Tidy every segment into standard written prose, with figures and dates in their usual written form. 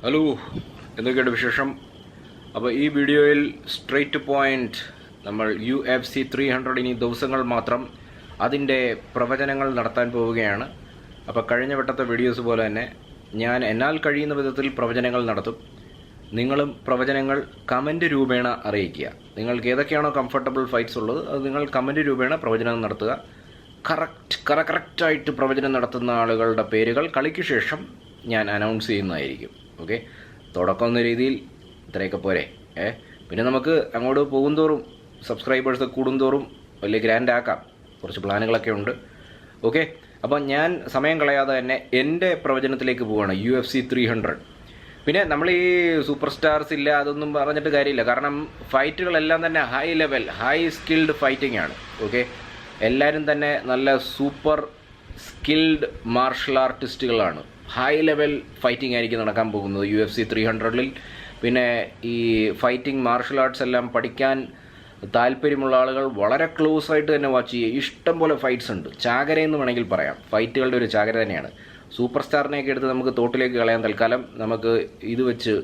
Hello, എന്തൊക്കെയുണ്ട് വിശേഷം? അപ്പോൾ ഈ വീഡിയോയിൽ സ്ട്രെയിറ്റ് ടു പോയിന്റ് നമ്മൾ UFC 300 ഇനി ദിവസങ്ങൾ മാത്രം അതിൻ്റെ പ്രവചനങ്ങൾ നടത്താൻ പോവുകയാണ്. അപ്പോൾ കഴിഞ്ഞ വട്ടത്തെ വീഡിയോസ് പോലെ തന്നെ ഞാൻ എന്നാൽ കഴിയുന്ന വിധത്തിൽ പ്രവചനങ്ങൾ നടത്തും. നിങ്ങളും പ്രവചനങ്ങൾ കമൻറ്റ് രൂപേണ അറിയിക്കുക. നിങ്ങൾക്ക് ഏതൊക്കെയാണോ കംഫർട്ടബിൾ ഫൈറ്റ്സ് ഉള്ളത് അത് നിങ്ങൾ കമൻറ്റ് രൂപേണ പ്രവചനം നടത്തുക. കറക്റ്റായിട്ട് പ്രവചനം നടത്തുന്ന ആളുകളുടെ പേരുകൾ കളിക്ക് ശേഷം ഞാൻ അനൗൺസ് ചെയ്യുന്നതായിരിക്കും. ഓക്കെ, തുടക്കം എന്ന രീതിയിൽ ഇത്രയൊക്കെ പോരെ. പിന്നെ നമുക്ക് അങ്ങോട്ട് പോകുന്തോറും സബ്സ്ക്രൈബേഴ്സ് കൂടുന്തോറും വലിയ ഗ്രാൻഡ് ആക്കാം. കുറച്ച് പ്ലാനുകളൊക്കെ ഉണ്ട്. ഓക്കെ, അപ്പോൾ ഞാൻ സമയം കളയാതെ തന്നെ എൻ്റെ പ്രവചനത്തിലേക്ക് പോവുകയാണ്. UFC 300. പിന്നെ നമ്മൾ ഈ സൂപ്പർ സ്റ്റാർസ് ഇല്ല അതൊന്നും പറഞ്ഞിട്ട് കാര്യമില്ല. കാരണം ഫൈറ്റുകളെല്ലാം തന്നെ high level high skilled fighting ആണ്. ഓക്കെ, എല്ലാവരും തന്നെ നല്ല സൂപ്പർ സ്കിൽഡ് മാർഷൽ ആർട്ടിസ്റ്റുകളാണ്. ഹൈ ലെവൽ ഫൈറ്റിംഗ് ആയിരിക്കും നടക്കാൻ പോകുന്നത് UFC 300-ൽ. പിന്നെ ഈ ഫൈറ്റിംഗ് മാർഷൽ ആർട്സ് എല്ലാം പഠിക്കാൻ താല്പര്യമുള്ള ആളുകൾ വളരെ ക്ലോസ് ആയിട്ട് തന്നെ വാച്ച് ചെയ്യുക. ഇഷ്ടം പോലെ ഫൈറ്റ്സ് ഉണ്ട്. ചാകരയെന്ന് വേണമെങ്കിൽ പറയാം. ഫൈറ്റുകളുടെ ഒരു ചാകര തന്നെയാണ്. സൂപ്പർ സ്റ്റാറിനെയൊക്കെ എടുത്ത് നമുക്ക് തോട്ടിലേക്ക് കളയാൻ തൽക്കാലം നമുക്ക് ഇത് വെച്ച്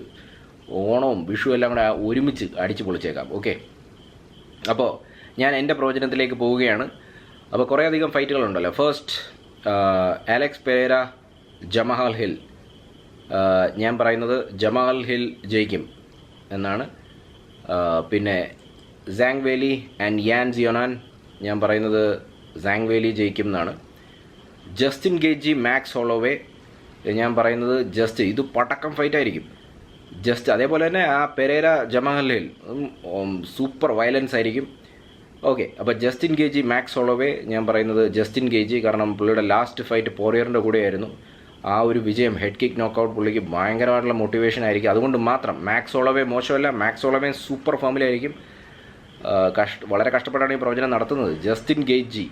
ഓണവും വിഷു എല്ലാം കൂടെ ഒരുമിച്ച് അടിച്ച് പൊളിച്ചേക്കാം. ഓക്കെ, അപ്പോൾ ഞാൻ എൻ്റെ പ്രവചനത്തിലേക്ക് പോവുകയാണ്. അപ്പോൾ കുറേയധികം ഫൈറ്റുകളുണ്ടല്ലോ. First Alex Pereira Jamahal Hill. ഞാൻ പറയുന്നത് ജമാൽ ഹിൽ ജയിക്കും എന്നാണ്. പിന്നെ സാങ് വേലി ആൻഡ് യാൻ സിയോനാൻ, ഞാൻ പറയുന്നത് സാങ് വേലി ജയിക്കും എന്നാണ്. ജസ്റ്റിൻ ഗേജി മാക്സ് ഹോളോവേ, ഞാൻ പറയുന്നത് ജസ്റ്റ്. ഇത് പടക്കം ഫൈറ്റായിരിക്കും. ജസ്റ്റ് അതേപോലെ തന്നെ ആ Pereira Jamahal hill super violence ആയിരിക്കും. ഓക്കെ, അപ്പോൾ ജസ്റ്റിൻ ഗേജി മാക്സ് ഹോളോവേ, ഞാൻ പറയുന്നത് ജസ്റ്റിൻ ഗേജി. കാരണം പുള്ളിയുടെ ലാസ്റ്റ് ഫൈറ്റ് പോറിയറിൻ്റെ കൂടെയായിരുന്നു. ആ ഒരു വിജയം, ഹെഡ് കിക്ക് നോക്കൗട്ട്, പുള്ളിക്ക് ഭയങ്കരമായിട്ടുള്ള മോട്ടിവേഷൻ ആയിരിക്കും. അതുകൊണ്ട് മാത്രം മാക്സ് ഹോളോവേ മോശമല്ല. മാക്സ് ഹോളോവേ സൂപ്പർ ഫോമിലായിരിക്കും. വളരെ കഷ്ടപ്പെട്ടാണ് ഈ പ്രവചനം നടത്തുന്നത്. ജസ്റ്റിൻ ഗേജി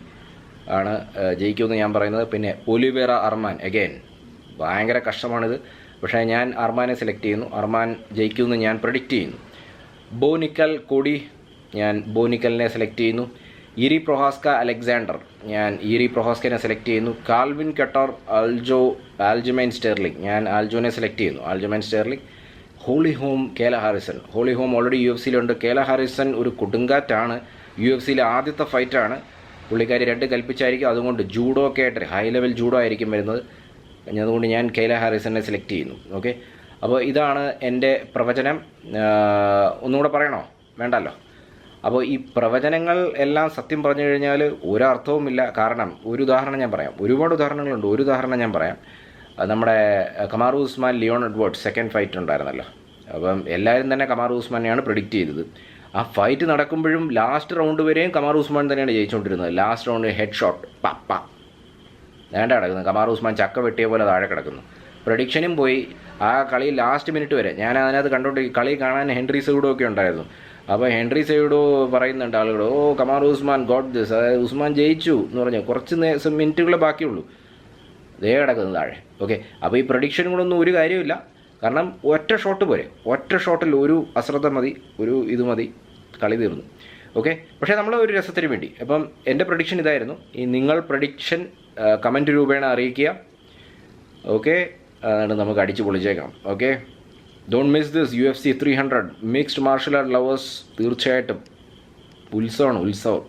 ആണ് ജയിക്കുമെന്ന് ഞാൻ പറയുന്നത്. പിന്നെ ഒലിവേറ അർമാൻ, അഗൈൻ ഭയങ്കര കഷ്ടമാണിത്. പക്ഷേ ഞാൻ അർമാനെ സെലക്ട് ചെയ്യുന്നു. അർമാൻ ജയിക്കുമെന്ന് ഞാൻ പ്രെഡിക്റ്റ് ചെയ്യുന്നു. ബോനിക്കൽ കോടി, ഞാൻ ബോനിക്കലിനെ സെലക്ട് ചെയ്യുന്നു. ഇരി പ്രൊഹാസ്ക അലക്സാണ്ടർ, ഞാൻ ഇരി പ്രൊഹാസ്കനെ സെലക്ട് ചെയ്യുന്നു. കാൽവിൻ കട്ടർ ആൽജുമൈൻ സ്റ്റെർലിംഗ്, ഞാൻ ആൽജോനെ സെലക്ട് ചെയ്യുന്നു. Aljamain Sterling. Holly Holm Kayla Harrison. Holly Holm already UFC-ലുണ്ട്. കേല ഹാരിസൺ ഒരു കൊടുങ്കാറ്റാണ്. UFC-ലെ ആദ്യത്തെ ഫൈറ്റാണ്. പുള്ളിക്കാരി 2 കൽപ്പിച്ചായിരിക്കും. അതുകൊണ്ട് ജൂഡോ ഒക്കെ ആയിട്ട് ഹൈ ലെവൽ ജൂഡോ ആയിരിക്കും വരുന്നത്. അതുകൊണ്ട് ഞാൻ കേല ഹാരിസനെ സെലക്ട് ചെയ്യുന്നു. ഓക്കെ, അപ്പോൾ ഇതാണ് എൻ്റെ പ്രവചനം. ഒന്നുകൂടെ പറയണോ? വേണ്ടല്ലോ. അപ്പോൾ ഈ പ്രവചനങ്ങൾ എല്ലാം സത്യം പറഞ്ഞു കഴിഞ്ഞാൽ ഒരർത്ഥവുമില്ല. കാരണം ഒരു ഉദാഹരണം ഞാൻ പറയാം. ഒരുപാട് ഉദാഹരണങ്ങളുണ്ട്. ഒരു ഉദാഹരണം ഞാൻ പറയാം. നമ്മുടെ Kamaru Usman Leon Edwards second fight ഉണ്ടായിരുന്നല്ലോ. അപ്പം എല്ലാവരും തന്നെ കമാറു ഉസ്മാനെയാണ് പ്രെഡിക്റ്റ് ചെയ്തത്. ആ ഫൈറ്റ് നടക്കുമ്പോഴും ലാസ്റ്റ് റൗണ്ട് വരെയും കമാറു ഉസ്മാൻ തന്നെയാണ് ജയിച്ചുകൊണ്ടിരുന്നത്. ലാസ്റ്റ് റൗണ്ട് ഹെഡ് ഷോട്ട് പപ്പ വേണ്ട കിടക്കുന്നത്. കമാറു ഉസ്മാൻ ചക്ക വെട്ടിയ പോലെ താഴെ കിടക്കുന്നു. പ്രഡിക്ഷനും പോയി. ആ കളി ലാസ്റ്റ് മിനിറ്റ് വരെ ഞാൻ അതിനകത്ത് കണ്ടോണ്ട് കളി കാണാൻ ഹെൻറി സെയ്ഡോ ഒക്കെ ഉണ്ടായിരുന്നു. അപ്പോൾ ഹെൻറി സെയ്ഡോ പറയുന്നുണ്ട് ആളുകൾ, ഓ കമാറു ഉസ്മാൻ ഗോട്ട് ദിസ്, അതായത് ഉസ്മാൻ ജയിച്ചു എന്ന് പറഞ്ഞു. കുറച്ച് മിനിറ്റുകളെ ബാക്കിയുള്ളൂ, ദേ കിടക്കുന്നത് താഴെ. ഓക്കെ, അപ്പോൾ ഈ പ്രഡിക്ഷൻ കൊണ്ടൊന്നും ഒരു കാര്യമില്ല. കാരണം ഒറ്റ ഷോട്ട് പോരെ. ഒറ്റ ഷോട്ടിൽ ഒരു അശ്രദ്ധ മതി, ഒരു ഇത് മതി, കളി തീർന്നു. ഓക്കെ, പക്ഷേ നമ്മൾ ഒരു രസത്തിന് വേണ്ടി. അപ്പം എൻ്റെ പ്രഡിക്ഷൻ ഇതായിരുന്നു. ഈ നിങ്ങൾ പ്രഡിക്ഷൻ കമൻറ്റ് രൂപേണ അറിയിക്കുക. ഓക്കെ, അതുകൊണ്ട് നമുക്ക് അടിച്ച് പൊളിച്ചേക്കാം. Okay, don't miss this UFC 300. Mixed martial art lovers തീർച്ചയായിട്ടും ഉത്സവമാണ്, ഉത്സവം.